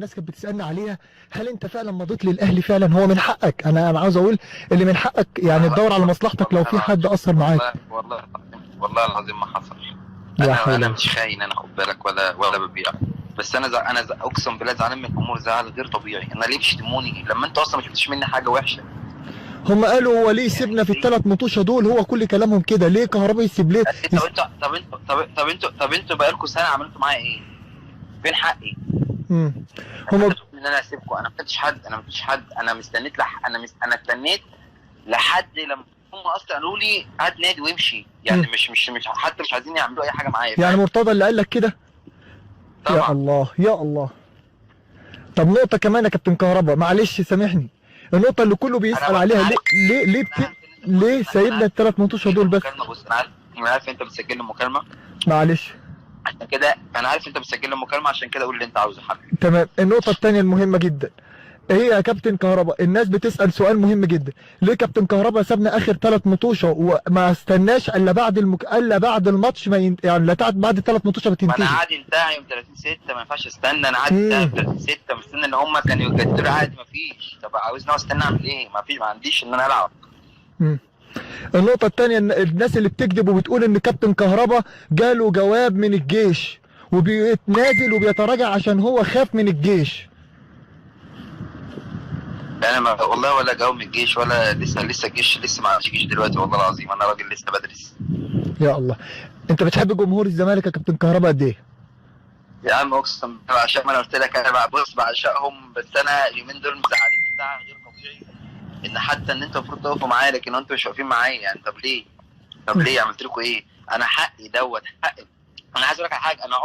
الناس كانت بتسالني عليها، هل انت فعلا مضيت للاهلي فعلا؟ هو من حقك، انا عاوز اقول اللي من حقك يعني تدور على مصلحتك لو في حد اثر معاك. والله العظيم ما حصل. لا حول انا ولا مش خاين، انا خد بالك ولا ببيع. بس اقسم بالله زعلان من الجمهور زعل غير طبيعي. انا ليه بتشتموني لما انتوا اصلا ما شفتوش مني حاجه وحشه؟ هم قالوا هو ليه سيبنا في الثلاث مطوشه دول؟ هو كل كلامهم كده، ليه كهربا يسيب ليه؟ طب انتوا بقالكم سنه عملتوا معايا ايه؟ فين حقي؟ هم ان انا اسيبكم. انا ما كنتش حد. انا استنيت انا استنيت لحد لما هم اصلا قالوا لي هات نادي وامشي. يعني مش حتى مش عايزين يعملوا اي حاجه معايا. يعني مرتضى اللي قال لك كده؟ طبعا. يا الله يا الله. طب نقطه كمان يا كابتن كهربا، معلش سامحني، النقطه اللي كله بيسال عليها، ليه سايبنا الثلاث مطوشه دول بس؟ بص انا عارف انت بتسجل لي مكالمه. معلش عشان كده انا عارف انت بتسجل لي مكالمه، عشان كده قول اللي انت عاوزه حبيبي. تمام. النقطه الثانيه المهمه جدا هي يا كابتن كهربا، الناس بتسال سؤال مهم جدا، ليه كابتن كهربا سابنا اخر ثلاث مطوشه وما استناش الا بعد الا بعد الماتش يعني لا بعد الثلاث مطوشه ما بتنتهي؟ انا عادي انتهى يوم 30/6، ما ينفعش استنى. انا عادي انتهى يوم 30/6، مستني ان هم كانوا يجددوا لي عادي. ما فيش. طب عاوزني استنى اعمل ايه؟ ما عنديش ان انا العب. النقطة الثانية، الناس اللي بتكذب وبتقول ان كابتن كهربا جاله جواب من الجيش وبيتنازل وبيتراجع عشان هو خاف من الجيش. انا والله ولا جاوب من الجيش ولا لسه الجيش لسه ما عنديش جيش دلوقتي. والله العظيم انا راجل لسه بدرس. يا الله. انت بتحب جمهور الزمالك يا كابتن كهربا قد ايه؟ يا عم اقسم بالله عشان ما انا قلت لك انا بص بعشقهم، بس انا اليومين دول مزعليني زعل غير طبيعي. ان حتى ان انتوا المفروض تقفوا معايا لكن انتوا مش واقفين معايا. يعني طب ليه عملت لكم ايه؟ انا حقي حقي. انا عايز اقول لك على حاجه، انا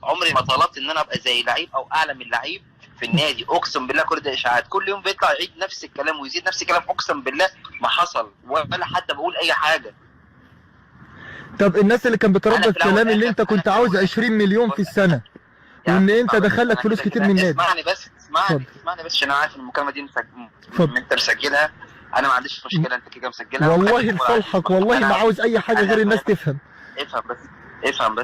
عمري ما طلبت ان انا ابقى زي لعيب او اعلى من لعيب في النادي. اقسم بالله كل ده اشاعات، كل يوم بيطلع يعيد نفس الكلام ويزيد نفس الكلام. اقسم بالله ما حصل ولا حتى بقول اي حاجه. طب الناس اللي كانت بتردد كلام اللي انت كنت عاوز 20 مليون في السنه وان انت دخلك فلوس كتير من النادي. اسمعني بس عشان انا عارف ان المكالمه دي انت مسجلها. انا ما عنديش مشكله، انت كده مسجلها والله لصالحك، والله ما عاوز اي حاجه غير الناس تفهم. افهم.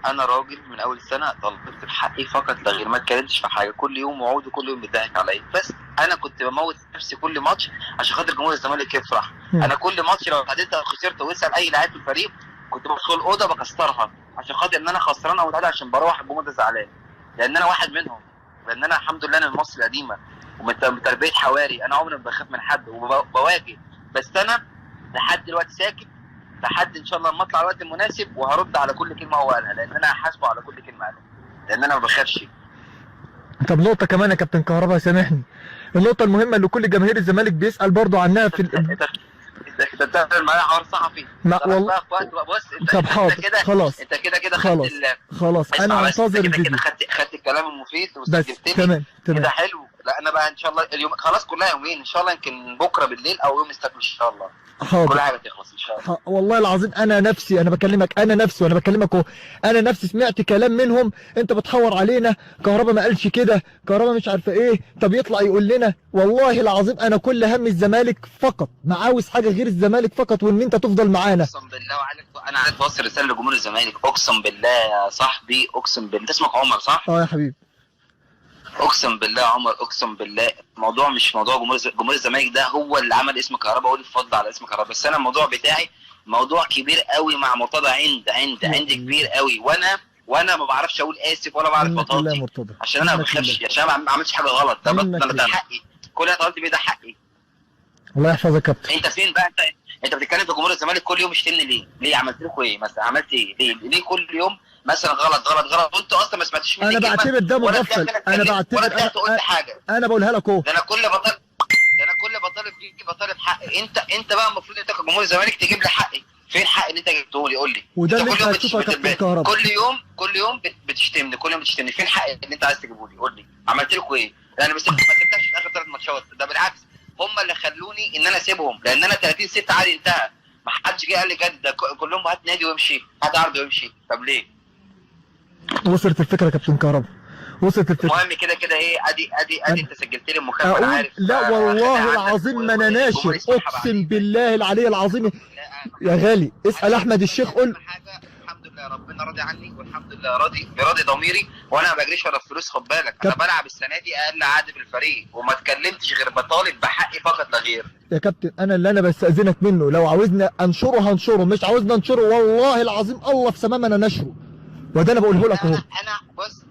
انا راجل من اول السنه طلبت بحقي فقط لا غير، ما اتكلمتش في حاجه. كل يوم وعود وكل يوم بيضحك عليا، بس انا كنت بموت نفسي كل ماتش عشان خاطر جمهور الزمالك يفرح. انا كل ماتش لو اتعادلت او خسرت واسال اي لاعب في الفريق كنت بدخل الاوضه بكسرها عشان خاطر ان انا خسران او متعادل، عشان بروح الجمهور ده زعلان. لان انا واحد منهم، لان انا الحمد لله انا من مصر القديمه ومن تربيه حواري. انا عمري ما بخاف من حد وبواجه، بس انا لحد دلوقتي ساكت لحد ان شاء الله لما اطلع الوقت المناسب وهرد على كل كلمه هو قالها، لان انا هحاسبه على كل كلمه قالها، لان انا ما بخافش. طب نقطه كمان يا كابتن كهربا سامحني، النقطه المهمه اللي كل جماهير الزمالك بيسال برضو عنها في انت بتعمل معايا حوار صحفي. والله بص طب حاضر خلاص انت كده خلاص انا انتظر الفيديو. خدت الكلام المفيد وسجلت لي. تمام كده حلو. لا انا بقى ان شاء الله اليوم خلاص كلها يومين ان شاء الله، يمكن بكره بالليل او يوم السبت ان شاء الله. حاضر. كل حاجه تخلص ان شاء الله. والله العظيم انا نفسي، انا بكلمك انا نفسي وانا بكلمك اهو، انا نفسي سمعت كلام منهم انت بتحور علينا، كهربا ما قالش كده، كهربا مش عارفه ايه، طب يطلع يقول لنا. والله العظيم انا كل هم الزمالك فقط، ما عاوز حاجه غير الزمالك فقط وان انت تفضل معانا. اقسم بالله انا عايز اوصل رساله لجمهور الزمالك. اقسم بالله يا صاحبي، اقسم بالله انت اسمك عمر صح؟ يا حبيبي. اقسم بالله يا عمر، اقسم بالله الموضوع مش موضوع جمهور الزمالك ده هو اللي عمل اسم كهربا، هو اللي اتفضل على اسم كهربا. بس انا الموضوع بتاعي موضوع كبير قوي مع مرتضى، عند كبير قوي، وانا ما بعرفش اقول اسف ولا بعرف بطاطي عشان انا ما بخافش، عشان انا ما عملتش حاجه غلط. ده حقي، كل اللي طلبت بيه ده حقي. الله يحفظك يا كابتن. انت فين بقى؟ انت بتتكلم في جمهور الزمالك كل يوم يشتمني ليه عملت لكم ايه مثلا؟ عملت ايه؟ ليه كل يوم مثلا غلط وانتوا اصلا ما سمعتوش مني؟ انا بعتبر ده مغفل، انا بقولها لك اهو. ده انا كل بطالب فيك بطالب حقي. انت بقى المفروض انت كجمهور الزمالك تجيب لي حقي. فين الحق اللي انت جبته لي؟ قول لي. وده اللي انت هتشوفه يا كابتن كهربا. كل يوم بتشتمني، فين الحق اللي انت عايز تجيبه لي؟ قول لي عملت لكم ايه؟ انا ما سبتكش في اخر 3 ماتشات، ده بالعكس هم اللي خلوني ان انا اسيبهم، لان انا 30/6 عادي انتهى. ما حدش جه قال لي جد، ده كلهم هات نادي وامشي، هات عرض وامشي. طب ليه؟ وصلت الفكره يا كابتن كهربا، وصلت الفكره. المهم كده ايه، ادي انت سجلت لي المكالمه. انا عارف. لا والله العظيم ما انا ناشر، اقسم بالله العلي العظيم يا غالي. اسال احمد الشيخ، قول الحمد لله ربنا انا راضي عني والحمد لله، راضي ضميري، وانا ما بجريش ورا الفلوس. خد بالك انا بلعب السنه دي اقل عقد في الفريق، وما اتكلمتش غير بطالب بحقي فقط لا غير. يا كابتن انا اللي انا بستأذنك منه، لو عاوزنا انشره هنشره، مش عاوزنا ننشره والله العظيم الله في سمام انا نشره، وده انا بقوله لك اهو. انا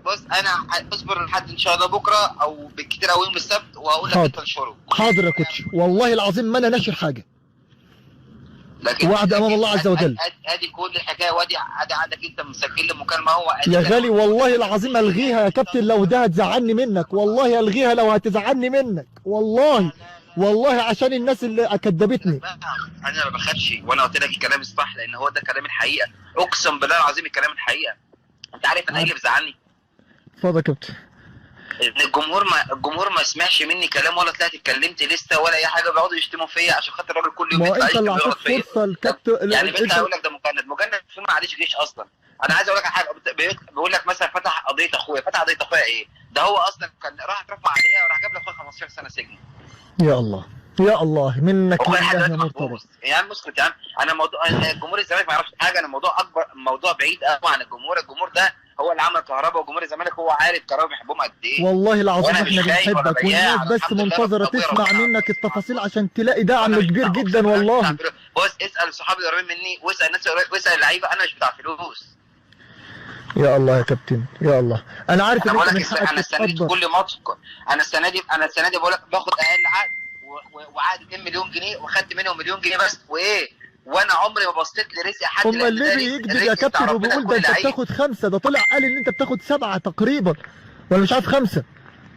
بص انا اصبر لحد ان شاء الله بكره او بالكتير قوي يوم السبت وهقول لك انت انشره. حاضر يا كوتش، والله العظيم ما انا ناشر حاجه، لكن وعد امام الله عز وجل. ادي كل الحكايه، وادي عندك انت مسجل لي مكالمه اهو. يا غالي والله العظيم الغيها يا كابتن لو ده هتزعلني منك، والله الغيها لو هتزعلني منك، والله عشان الناس اللي كدبتني. انا ما بخافش، وانا قلت لك الكلام الصح لان هو ده كلام الحقيقه، اقسم بالله العظيم الكلام الحقيقه. انت عارف انا ايه اللي بيزعلني؟ اتفضل يا كابتن. ان الجمهور ما سمعش مني كلام، ولا طلعت اتكلمت لسه ولا اي حاجه، بيقعدوا يشتموا فيا عشان خاطر الراجل كل يوم ما يطلع انت اللي يشتم اعطيت ويغلط فيا. فرصه الكابتن يعني بنت هقول لك ده مجند في معلش جيش اصلا. انا عايز اقول لك حاجه، بيقول لك مثلا فتح قضيه اخويا ايه؟ ده هو اصلا كان راح اترفع عليها وراح جاب له اخويا 15 سنه سجن. يا الله يا الله منك لله يا مرتضى. يا عم اسكت يا عم، انا جمهور الزمالك ما يعرفش حاجه، انا موضوع بعيد قوي عن الجمهور ده هو اللي عمل كهربا، وجمهور الزمالك هو عارف كهربا بيحبهم قد ايه. والله العظيم احنا بنحبك، والناس بس منتظره تسمع منك التفاصيل عشان تلاقي دعم كبير جدا والله. بص اسال صحابي القريبين مني، واسال الناس واسال اللعيبه، انا مش بتاع فلوس. يا الله يا كابتن يا الله، انا عارف ان انت من حقك انا السنه دي كل ماتش، انا السنه دي بقول لك باخد اقل عقد، وعقد 2 مليون جنيه وخدت منهم مليون جنيه بس، وانا عمري ما بصيت لرزق حد. امال ليه بيكذب يا كابتن وبيقول ده انت بتاخد 5؟ ده طلع قال ان انت بتاخد 7 تقريبا، ولا مش عارف 5.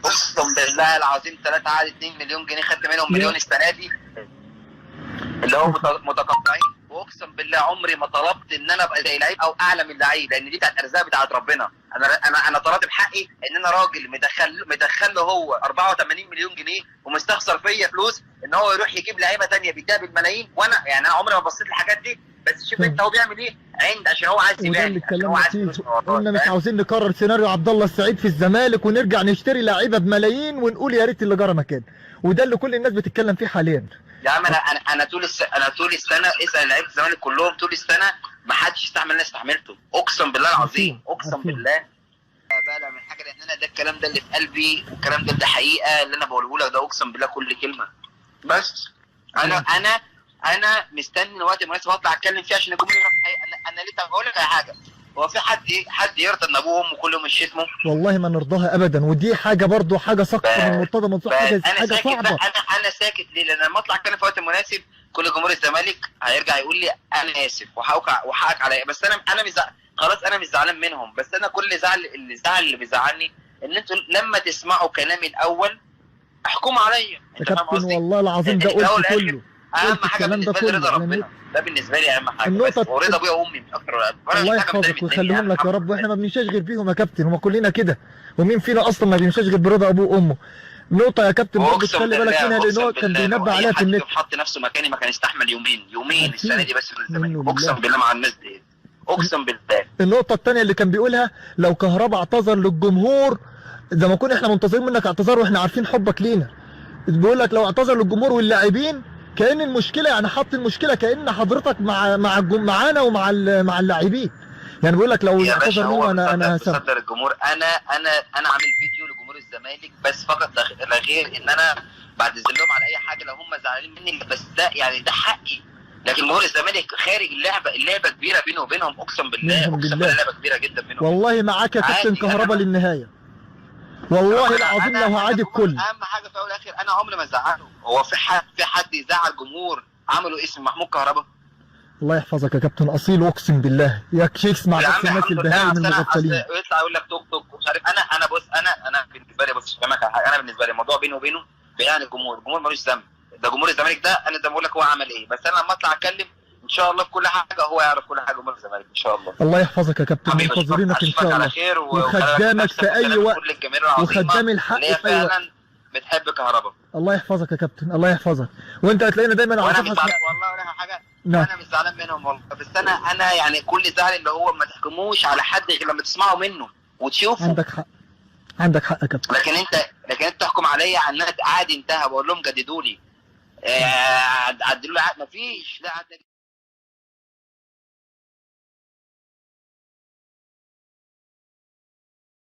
اقسم بالله العظيم 3 عقد 2 مليون جنيه، خدت منهم مليون السنه دي اللي هو متقطعين. واقسم بالله عمري ما طلبت ان انا ابقى زي لعيب او اعلى من لعيب، لان دي بتاعت ارزاق بتاعت ربنا. انا طلبت بحقي ان انا راجل مدخل له هو 84 مليون جنيه ومستخسر فيا فلوس ان هو يروح يجيب لعيبه ثانيه بيديها بالملايين، وانا يعني انا عمري ما بصيت للحاجات دي. بس شوف انت هو بيعمل ايه عشان هو عايز يبيع، عشان هو عايز فلوس. قلنا مش عاوزين نكرر سيناريو عبد الله السعيد في الزمالك ونرجع نشتري لعيبه بملايين ونقول يا ريت اللي جرى مكان، وده اللي كل الناس بتتكلم فيه حاليا. يا عم انا طول السنه اسال لعيبه الزمالك كلهم، طول السنه ما حدش استحمل اللي استحملته، اقسم بالله العظيم، اقسم بالله. بقى من حاجه، لان انا ده الكلام ده اللي في قلبي، والكلام ده حقيقه اللي انا بقوله لك، ده اقسم بالله كل كلمه. بس انا مستني وقت مناسب اطلع اتكلم فيه عشان الجمهور يعرف الحقيقه. انا ليه بقول لك حاجه، هو في حد يرضى ان ابوه وامه كل يوم يشتموا؟ والله ما نرضاها ابدا، ودي حاجه برضه حاجه سقط من مرتضى منصور، حاجه صعبه. انا ساكت ليه؟ لان لما اطلع اتكلم في وقت مناسب كل جمهور الزمالك هيرجع يقول لي انا اسف وحقك عليا. بس انا مش خلاص، انا مش زعلان منهم، بس انا كل الزعل اللي بيزعلني ان انتوا لما تسمعوا كلامي الاول احكموا عليا. يا كابتن والله العظيم ده قلت كله، اهم حاجه بالنسبه لي رضا ربنا، ده بالنسبه لي اهم حاجه، ورضا ابويا وامي مش اكتر ولا اقل. الله يحفظك ويخليهم لك يا رب، واحنا ما بنمشيش غير بيهم يا كابتن، هما كلنا كده، ومين فينا اصلا ما بيمشيش غير برضا ابوه وامه. نقطة يا كابتن برضه تخلي بالك منها، لان هو كان بينبه عليها في النت. حط نفسه مكاني ما كان يستحمل يومين السنه دي بس في الزمالك، اقسم بالله مع الناس دي، اقسم بالله. النقطة الثانية اللي كان بيقولها، لو كهربا اعتذر للجمهور زي ما كنا احنا منتظرين منك اعتذار واحنا عارفين حبك لينا، بيقول لك لو اعتذر للجمهور واللاعبين كأن المشكلة، يعني حط المشكلة كأن حضرتك معانا ومع اللاعبين، يعني بيقول لك لو اعتذر هو انا هصدر الجمهور. انا عامل فيديو لجمهور الزمالك بس فقط لا غير، ان انا بعتذر لهم على اي حاجه لو هم زعلانين مني، بس ده يعني ده حقي. لكن جمهور الزمالك خارج اللعبه كبيره بينه وبينهم، اقسم بالله لعبه كبيره جدا بينهم. والله معاك يا كابتن كهربا للنهايه، والله العظيم لو هعادي الكل. اهم حاجه في الاول والاخر انا عمري ما ازعله. هو في حد يزعل جمهور عملوا اسم محمود كهربا؟ الله يحفظك يا كابتن اصيل، اقسم بالله يا شيخ مع بس الناس البهائم المغفلين. ويطلع يقول لك توك توك ومش عارف. انا بص، انا بالنسبه لي، بص فاهمك، انا بالنسبه لي الموضوع بيني وبينه بعيد الجمهور ملوش ذنب. ده جمهور الزمالك ده انا زي ما بقول لك هو عمل ايه، بس انا لما اطلع اتكلم ان شاء الله في كل حاجه هو يعرف كل حاجه جمهور الزمالك ان شاء الله. الله يحفظك يا كابتن، منتظرينك ان شاء الله، وخدامك في اي وقت، وخدام الحق في اي وقت. بتحب كهربا. الله يحفظك يا كابتن، الله يحفظك، وانت هتلاقينا دايما على صفحه. والله ولا حاجه، انا مش زعلان منهم والله، بس انا يعني كل زعل اللي هو ما تحكموش على حد غير لما تسمعوا منه وتشوفوا. عندك حق يا كابتن. لكن انت تحكم عليا على ان انا عادي انتهى، بقول لهم جددوا لي، عدلوا لي، مفيش، لا